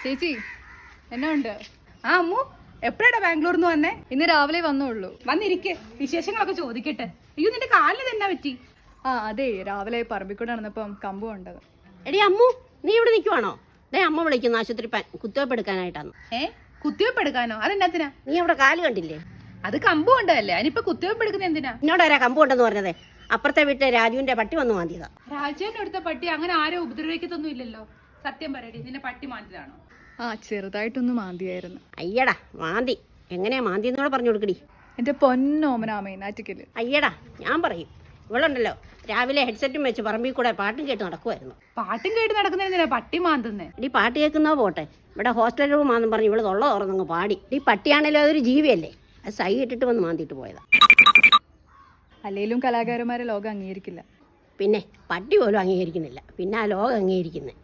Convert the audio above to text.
ചേച്ചി എന്നാ ഉണ്ട്? ആ അമ്മു, എപ്പോഴാണ് ബാംഗ്ലൂർന്ന് വന്നേ? ഇന്ന് രാവിലെ വന്നുള്ളൂ. വന്നിരിക്കെ, വിശേഷങ്ങളൊക്കെ ചോദിക്കട്ടെ. അയ്യോ, നിന്റെ കാലിന് എന്നാ പറ്റി? അതെ, രാവിലെ പറമ്പിക്കൂടെ നടന്നപ്പം കമ്പ് കൊണ്ടത്. എടി അമ്മു, നീ ഇവിടെ നിൽക്കുവാണോ? അമ്മ വിളിക്കുന്നു ആശുപത്രി കുത്തിവെപ്പ് എടുക്കാനായിട്ടാണ്. കുത്തിവെപ്പ് എടുക്കാനോ? അതെന്നാത്തിനാ? നീ അവിടെ കാല് കണ്ടില്ലേ? അത് കമ്പ് കൊണ്ടല്ലേ, അതിനിപ്പോ കുത്തിവെപ്പ് എടുക്കുന്ന എന്തിനാ? എന്നോടാരാ കമ്പ് കൊണ്ടെന്ന് പറഞ്ഞതേ? അപ്പുറത്തെ വീട്ടിലെ രാജുവിന്റെ പട്ടി വന്ന് മാന്തിയതാ. രാജുവിന്റെ അടുത്ത പട്ടി അങ്ങനെ ആരും ഉപദ്രവിക്കത്തൊന്നും ഇല്ലല്ലോ. സത്യം പറയടി, നിന്നെ പട്ടി മാന്തിയതാണോ? ചെറുതായിട്ടൊന്ന് മാന്തിയായിരുന്നു. അയ്യടാ മാന്തി, എങ്ങനെയാ മാന്തി എന്നോട് പറഞ്ഞു കൊടുക്കടി. എന്റെ പൊന്നോമനാമേ നാറ്റിക്കല്. അയ്യടാ ഞാൻ പറയും, ഇവളുണ്ടല്ലോ രാവിലെ ഹെഡ്സെറ്റും വെച്ച് പറമ്പിൽ കൂടെ പാട്ടും കേട്ട് നടക്കുമായിരുന്നു. പാട്ടും കേട്ട് നടക്കുന്നതിനാ പട്ടി മാന്തുന്നേ? ഇടി പാട്ട് കേൾക്കുന്നോ പോട്ടെ, ഇവിടെ ഹോസ്റ്റൽ റൂമാണെന്ന് പറഞ്ഞു ഇവള് തൊള്ള തുറന്നങ്ങ് പാടി. ഈ പട്ടിയാണേലും അതൊരു ജീവിയല്ലേ, അത് സൈ ഇട്ടിട്ട് വന്ന് മാന്തിയിട്ട് പോയതാ. അല്ലേലും കലാകാരന്മാരെ ലോകം അംഗീകരിക്കില്ല. പിന്നെ പട്ടി പോലും അംഗീകരിക്കുന്നില്ല, പിന്നെ ആ ലോകം അംഗീകരിക്കുന്നത്.